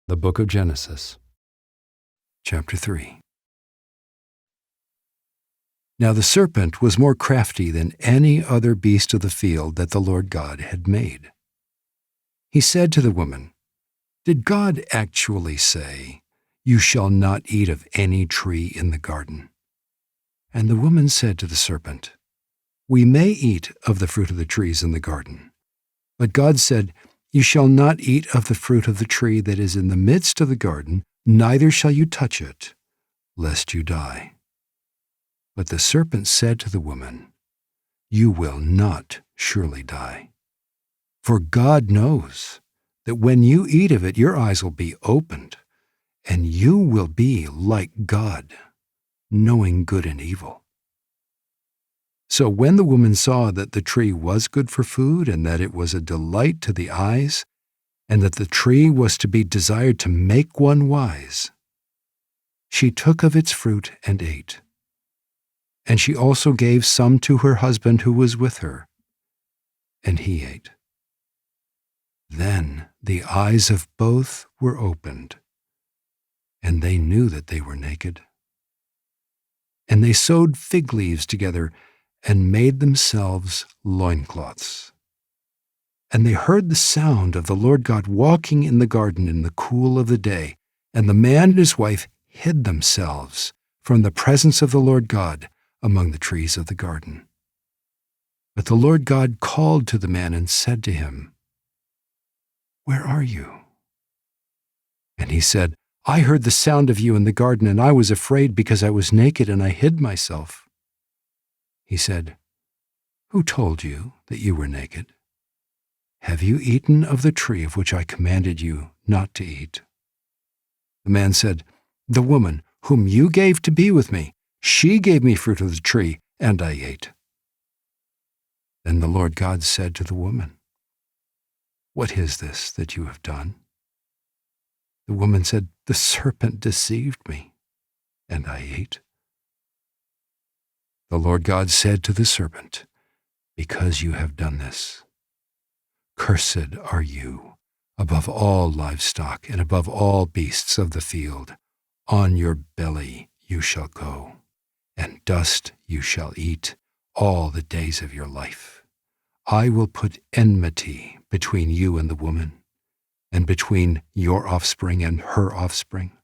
The Book of Genesis, Chapter 3. Now the serpent was more crafty than any other beast of the field that the Lord God had made. He said to the woman, "Did God actually say, 'You shall not eat of any tree in the garden'?" And the woman said to the serpent, "We may eat of the fruit of the trees in the garden. But God said, 'You shall not eat of the fruit of the tree that is in the midst of the garden, neither shall you touch it, lest you die.' But the serpent said to the woman, 'You will not surely die. For God knows that when you eat of it, your eyes will be opened, and you will be like God, knowing good and evil.' So when the woman saw that the tree was good for food, and that it was a delight to the eyes, and that the tree was to be desired to make one wise, she took of its fruit and ate. And she also gave some to her husband who was with her, and he ate. Then the eyes of both were opened, and they knew that they were naked. And they sewed fig leaves together and made themselves loincloths. And they heard the sound of the Lord God walking in the garden in the cool of the day, and the man and his wife hid themselves from the presence of the Lord God among the trees of the garden. But the Lord God called to the man and said to him, 'Where are you?' And he said, 'I heard the sound of you in the garden, and I was afraid because I was naked and I hid myself.' He said, 'Who told you that you were naked? Have you eaten of the tree of which I commanded you not to eat?' The man said, 'The woman whom you gave to be with me, she gave me fruit of the tree, and I ate.' Then the Lord God said to the woman, 'What is this that you have done?' The woman said, 'The serpent deceived me, and I ate.' The Lord God said to the serpent, 'Because you have done this, cursed are you above all livestock and above all beasts of the field. On your belly you shall go, and dust you shall eat all the days of your life. I will put enmity between you and the woman, and between your offspring and her offspring.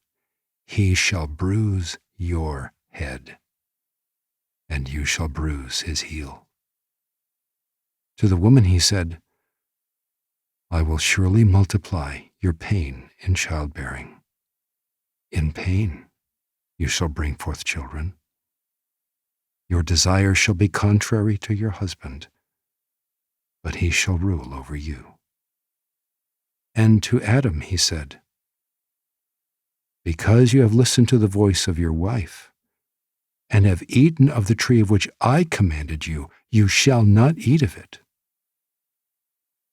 He shall bruise your head, and you shall bruise his heel.' To the woman he said, 'I will surely multiply your pain in childbearing. In pain you shall bring forth children. Your desire shall be contrary to your husband, but he shall rule over you.' And to Adam he said, 'Because you have listened to the voice of your wife, and have eaten of the tree of which I commanded you, you shall not eat of it.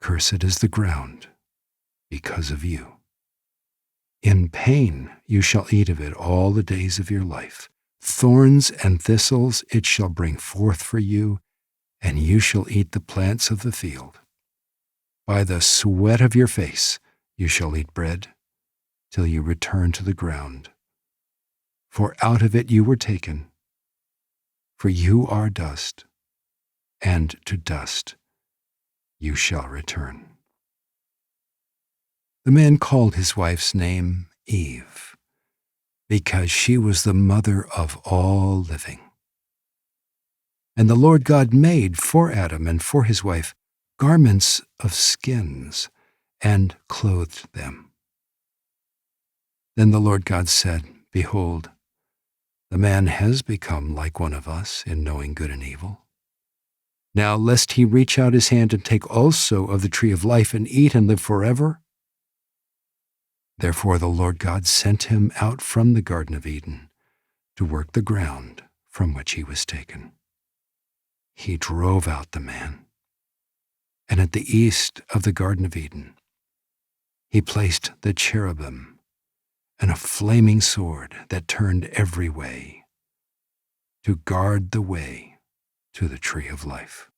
Cursed is the ground because of you. In pain you shall eat of it all the days of your life. Thorns and thistles it shall bring forth for you, and you shall eat the plants of the field. By the sweat of your face you shall eat bread, till you return to the ground. For out of it you were taken. For you are dust, and to dust you shall return.' The man called his wife's name Eve, because she was the mother of all living. And the Lord God made for Adam and for his wife garments of skins and clothed them. Then the Lord God said, 'Behold, the man has become like one of us in knowing good and evil. Now lest he reach out his hand and take also of the tree of life and eat and live forever.' Therefore the Lord God sent him out from the Garden of Eden to work the ground from which he was taken. He drove out the man, and at the east of the Garden of Eden he placed the cherubim and a flaming sword that turned every way, to guard the way to the tree of life.